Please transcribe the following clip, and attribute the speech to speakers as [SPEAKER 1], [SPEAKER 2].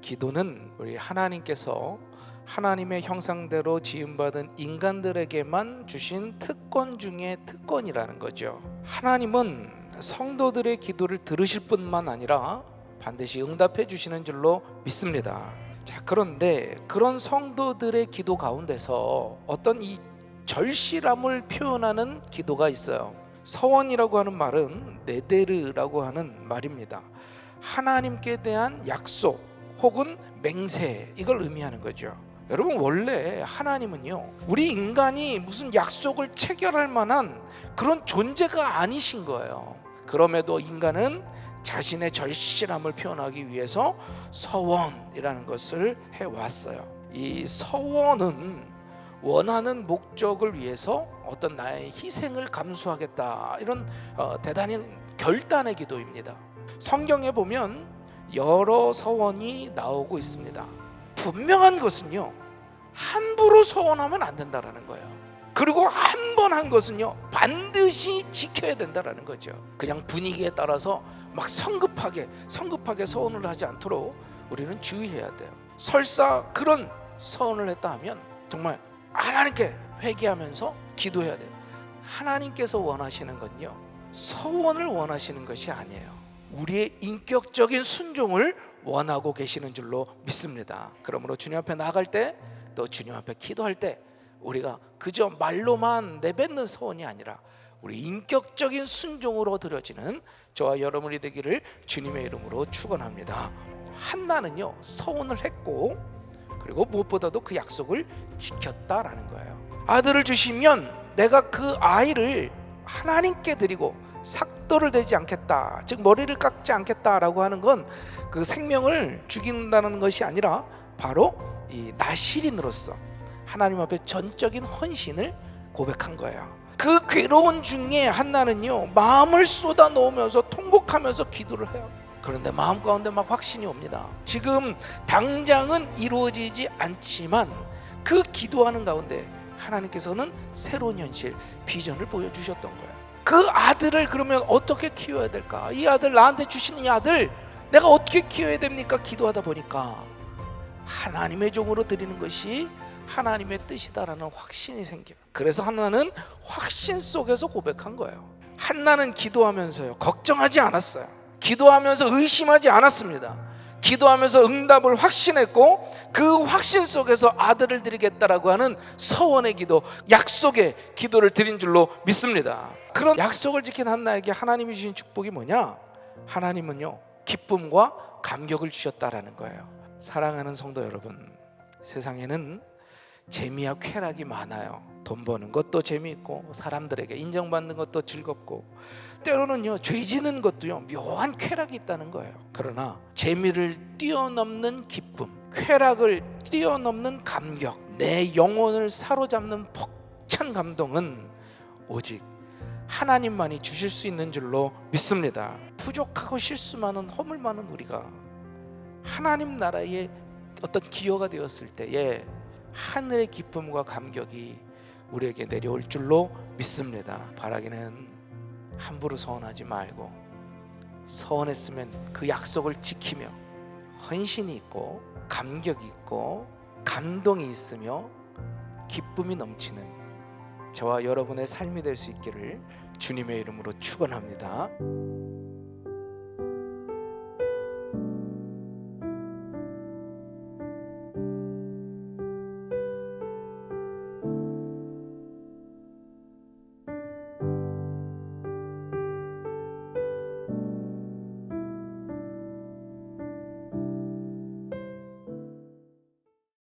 [SPEAKER 1] 기도는 우리 하나님께서 하나님의 형상대로 지음받은 인간들에게만 주신 특권 중에 특권이라는 거죠. 하나님은 성도들의 기도를 들으실 뿐만 아니라 반드시 응답해 주시는 줄로 믿습니다. 자, 그런데 그런 성도들의 기도 가운데서 어떤 이 절실함을 표현하는 기도가 있어요. 서원이라고 하는 말은 네데르라고 하는 말입니다. 하나님께 대한 약속 혹은 맹세, 이걸 의미하는 거죠. 여러분, 원래 하나님은요, 우리 인간이 무슨 약속을 체결할 만한 그런 존재가 아니신 거예요. 그럼에도 인간은 자신의 절실함을 표현하기 위해서 서원이라는 것을 해왔어요. 이 서원은 원하는 목적을 위해서 어떤 나의 희생을 감수하겠다, 이런 대단히 결단의 기도입니다. 성경에 보면 여러 서원이 나오고 있습니다. 분명한 것은요, 함부로 서원하면 안 된다라는 거예요. 그리고 한 번 한 것은요, 반드시 지켜야 된다라는 거죠. 그냥 분위기에 따라서 막 성급하게 서원을 하지 않도록 우리는 주의해야 돼요. 설사 그런 서원을 했다 하면 정말 하나님께 회개하면서 기도해야 돼요. 하나님께서 원하시는 건요, 서원을 원하시는 것이 아니에요. 우리의 인격적인 순종을 원하고 계시는 줄로 믿습니다. 그러므로 주님 앞에 나아갈 때, 또 주님 앞에 기도할 때 우리가 그저 말로만 내뱉는 서원이 아니라 우리 인격적인 순종으로 드려지는 저와 여러분이 되기를 주님의 이름으로 축원합니다. 한나는요, 서원을 했고, 그리고 무엇보다도 그 약속을 지켰다라는 거예요. 아들을 주시면 내가 그 아이를 하나님께 드리고 삭도를 대지 않겠다, 즉 머리를 깎지 않겠다라고 하는 건 그 생명을 죽인다는 것이 아니라 바로 이 나실인으로서 하나님 앞에 전적인 헌신을 고백한 거예요. 그 괴로운 중에 한나는요, 마음을 쏟아 놓으면서 통곡하면서 기도를 해요. 그런데 마음 가운데 막 확신이 옵니다. 지금 당장은 이루어지지 않지만 그 기도하는 가운데 하나님께서는 새로운 현실, 비전을 보여주셨던 거예요. 그 아들을 그러면 어떻게 키워야 될까? 이 아들, 나한테 주신 이 아들 내가 어떻게 키워야 됩니까? 기도하다 보니까 하나님의 종으로 드리는 것이 하나님의 뜻이다라는 확신이 생겨요. 그래서 한나는 확신 속에서 고백한 거예요. 한나는 기도하면서요, 걱정하지 않았어요. 기도하면서 의심하지 않았습니다. 기도하면서 응답을 확신했고, 그 확신 속에서 아들을 드리겠다라고 하는 서원의 기도, 약속의 기도를 드린 줄로 믿습니다. 그런 약속을 지킨 한나에게 하나님이 주신 축복이 뭐냐? 하나님은요, 기쁨과 감격을 주셨다라는 거예요. 사랑하는 성도 여러분, 세상에는 재미와 쾌락이 많아요. 돈 버는 것도 재미있고, 사람들에게 인정받는 것도 즐겁고, 때로는요, 죄 지는 것도요, 묘한 쾌락이 있다는 거예요. 그러나 재미를 뛰어넘는 기쁨, 쾌락을 뛰어넘는 감격, 내 영혼을 사로잡는 벅찬 감동은 오직 하나님만이 주실 수 있는 줄로 믿습니다. 부족하고 실수 많은, 허물 많은 우리가 하나님 나라의 어떤 기여가 되었을 때에 하늘의 기쁨과 감격이 우리에게 내려올 줄로 믿습니다. 바라기는 함부로 서원하지 말고, 서원했으면 그 약속을 지키며 헌신이 있고 감격이 있고 감동이 있으며 기쁨이 넘치는 저와 여러분의 삶이 될 수 있기를 주님의 이름으로 축원합니다.